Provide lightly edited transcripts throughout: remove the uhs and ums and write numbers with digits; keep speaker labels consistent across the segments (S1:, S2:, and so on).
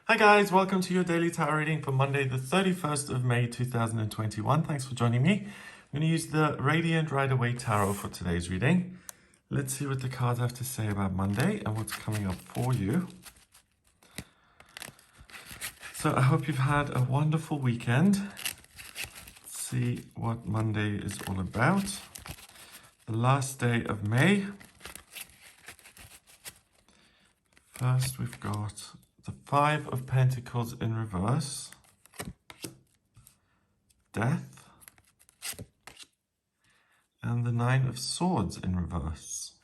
S1: Hi guys, welcome to your daily tarot reading for Monday the 31st of May 2021. Thanks for joining me. I'm going to use the Radiant Rider-Waite Tarot for today's reading. Let's see what the cards have to say about Monday and what's coming up for you. So I hope you've had a wonderful weekend. Let's see what Monday is all about. The last day of May. First we've got the Five of Pentacles in reverse, Death, and the Nine of Swords in reverse.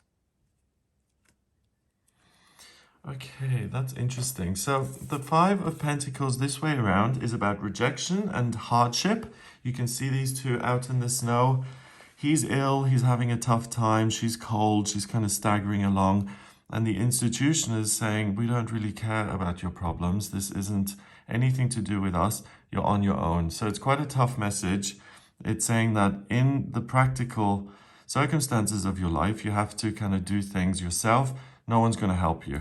S1: Okay, that's interesting. So the Five of Pentacles this way around is about rejection and hardship. You can see these two out in the snow. He's ill, he's having a tough time, she's cold, she's kind of staggering along. And the institution is saying, we don't really care about your problems. This isn't anything to do with us. You're on your own. So it's quite a tough message. It's saying that in the practical circumstances of your life, you have to kind of do things yourself. No one's going to help you.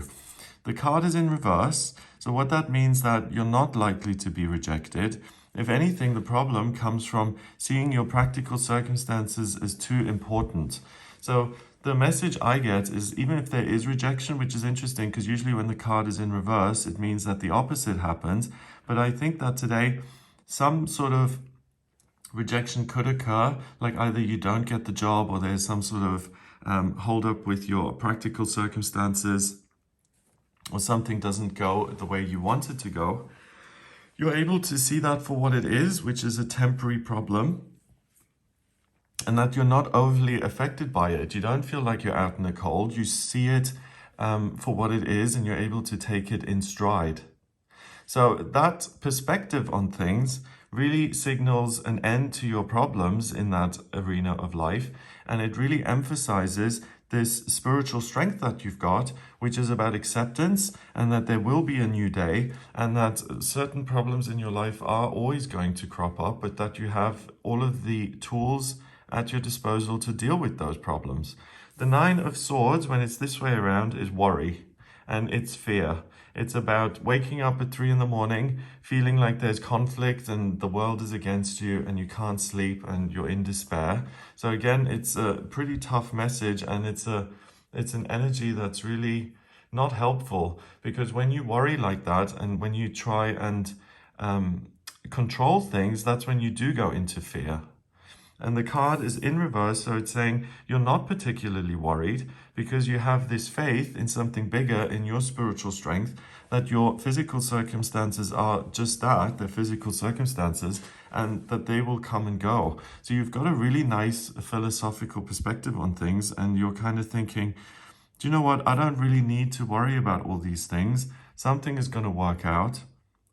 S1: The card is in reverse. So what that means that you're not likely to be rejected. If anything, the problem comes from seeing your practical circumstances as too important. So the message I get is even if there is rejection, which is interesting because usually when the card is in reverse, it means that the opposite happens. But I think that today some sort of rejection could occur, like either you don't get the job or there's some sort of hold up with your practical circumstances or something doesn't go the way you want it to go. You're able to see that for what it is, which is a temporary problem. And that you're not overly affected by it. You don't feel like you're out in the cold. You see it for what it is and you're able to take it in stride. So that perspective on things really signals an end to your problems in that arena of life. And it really emphasizes this spiritual strength that you've got, which is about acceptance and that there will be a new day and that certain problems in your life are always going to crop up, but that you have all of the tools at your disposal to deal with those problems. The Nine of Swords, when it's this way around, is worry and it's fear. It's about waking up at 3 in the morning, feeling like there's conflict and the world is against you and you can't sleep and you're in despair. So again, it's a pretty tough message and it's an energy that's really not helpful, because when you worry like that and when you try and control things, that's when you do go into fear. And the card is in reverse, so it's saying you're not particularly worried because you have this faith in something bigger, in your spiritual strength, that your physical circumstances are just that, they're physical circumstances, and that they will come and go. So you've got a really nice philosophical perspective on things, and you're kind of thinking, do you know what? I don't really need to worry about all these things. Something is going to work out.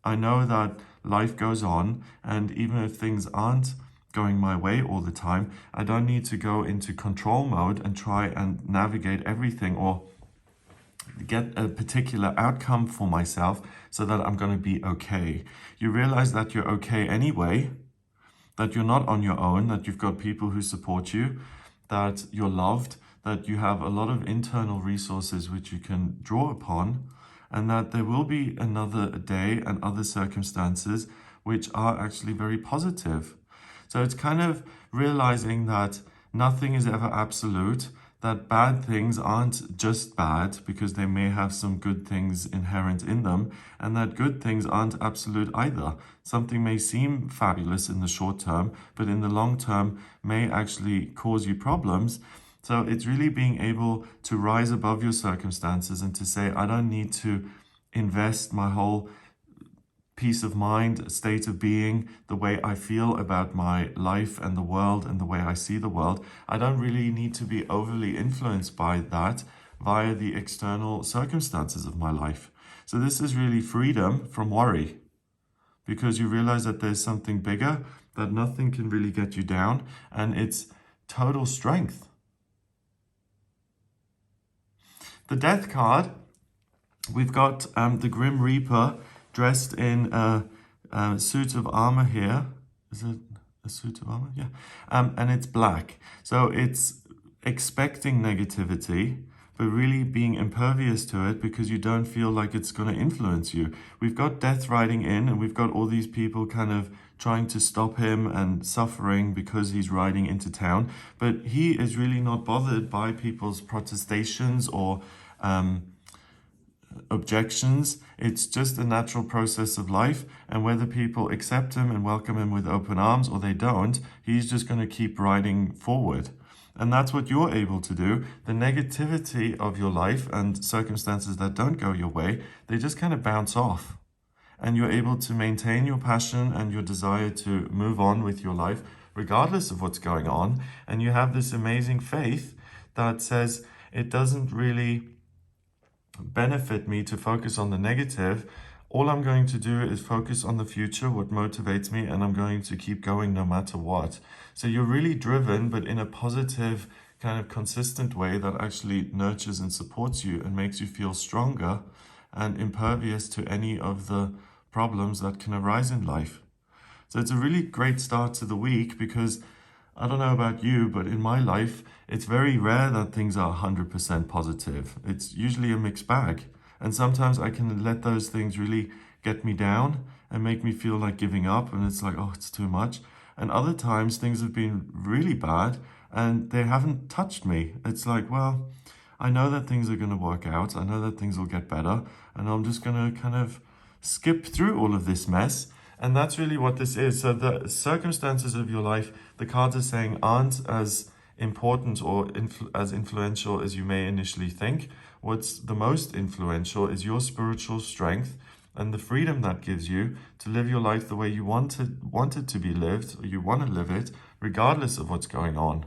S1: I know that life goes on, and even if things aren't going my way all the time, I don't need to go into control mode and try and navigate everything or get a particular outcome for myself so that I'm going to be okay. You realize that you're okay anyway, that you're not on your own, that you've got people who support you, that you're loved, that you have a lot of internal resources which you can draw upon, and that there will be another day and other circumstances which are actually very positive. So it's kind of realizing that nothing is ever absolute, that bad things aren't just bad because they may have some good things inherent in them, and that good things aren't absolute either. Something may seem fabulous in the short term, but in the long term may actually cause you problems. So it's really being able to rise above your circumstances and to say, I don't need to invest my whole peace of mind, state of being, the way I feel about my life and the world and the way I see the world. I don't really need to be overly influenced by that via the external circumstances of my life. So this is really freedom from worry, because you realize that there's something bigger, that nothing can really get you down, and it's total strength. The Death card, we've got the Grim Reaper dressed in a suit of armor here. Is it a suit of armor? Yeah. And it's black. So it's expecting negativity, but really being impervious to it because you don't feel like it's going to influence you. We've got death riding in, and we've got all these people kind of trying to stop him and suffering because he's riding into town. But he is really not bothered by people's protestations or objections. It's just a natural process of life, and whether people accept him and welcome him with open arms or they don't, he's just going to keep riding forward. And that's what you're able to do. The negativity of your life and circumstances that don't go your way, they just kind of bounce off. And you're able to maintain your passion and your desire to move on with your life, regardless of what's going on. And you have this amazing faith that says it doesn't really benefit me to focus on the negative. All I'm going to do is focus on the future, what motivates me, and I'm going to keep going no matter what. So you're really driven, but in a positive, kind of consistent way that actually nurtures and supports you and makes you feel stronger and impervious to any of the problems that can arise in life. So it's a really great start to the week, because I don't know about you, but in my life, it's very rare that things are 100% positive. It's usually a mixed bag. And sometimes I can let those things really get me down and make me feel like giving up. And it's like, oh, it's too much. And other times things have been really bad and they haven't touched me. It's like, well, I know that things are going to work out. I know that things will get better. And I'm just going to kind of skip through all of this mess. And that's really what this is. So the circumstances of your life, the cards are saying, aren't as important or as influential as you may initially think. What's the most influential is your spiritual strength and the freedom that gives you to live your life the way you want it to be lived, or you want to live it, regardless of what's going on.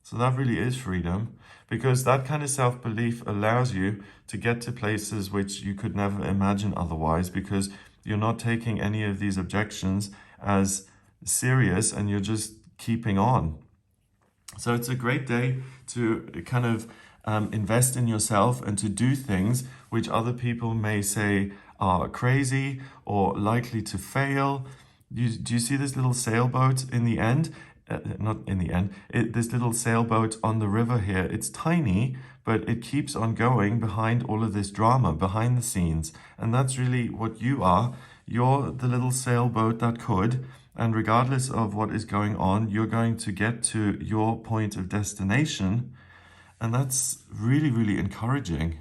S1: So that really is freedom, because that kind of self-belief allows you to get to places which you could never imagine otherwise, because you're not taking any of these objections as serious and you're just keeping on. So it's a great day to kind of invest in yourself and to do things which other people may say are crazy or likely to fail. Do you see this little sailboat in the end? Not in the end, this little sailboat on the river here. It's tiny, but it keeps on going behind all of this drama, behind the scenes. And that's really what you are. You're the little sailboat that could. And regardless of what is going on, you're going to get to your point of destination. And that's really, really encouraging.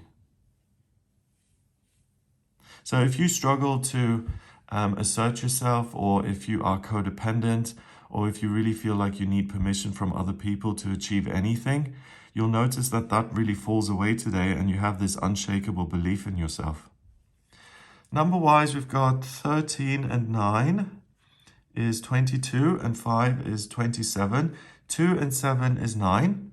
S1: So if you struggle to assert yourself, or if you are codependent, or if you really feel like you need permission from other people to achieve anything, you'll notice that that really falls away today and you have this unshakable belief in yourself. Number-wise, we've got 13 and 9 is 22 and 5 is 27. 2 and 7 is 9.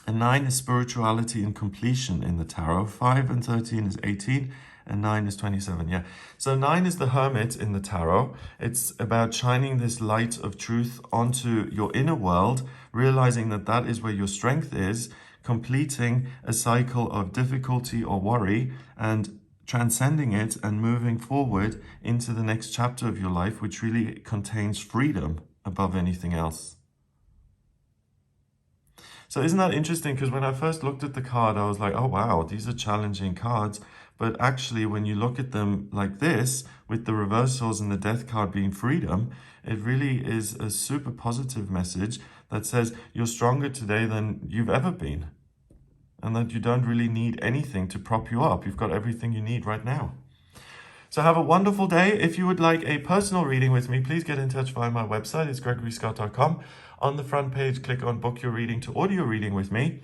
S1: And 9 is spirituality and completion in the tarot. 5 and 13 is 18. And 9 is 27, yeah. So 9 is the hermit in the tarot. It's about shining this light of truth onto your inner world, realizing that that is where your strength is, completing a cycle of difficulty or worry, and transcending it and moving forward into the next chapter of your life, which really contains freedom above anything else. So isn't that interesting? Because when I first looked at the card, I was like, oh, wow, these are challenging cards. But actually, when you look at them like this, with the reversals and the death card being freedom, it really is a super positive message that says you're stronger today than you've ever been. And that you don't really need anything to prop you up. You've got everything you need right now. So have a wonderful day. If you would like a personal reading with me, please get in touch via my website. It's gregoryscott.com. On the front page, click on Book Your Reading to Audio Reading with me.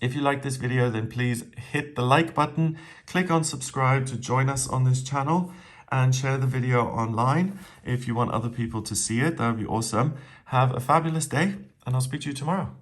S1: If you like this video, then please hit the like button, click on subscribe to join us on this channel, and share the video online if you want other people to see it. That would be awesome. Have a fabulous day, and I'll speak to you tomorrow.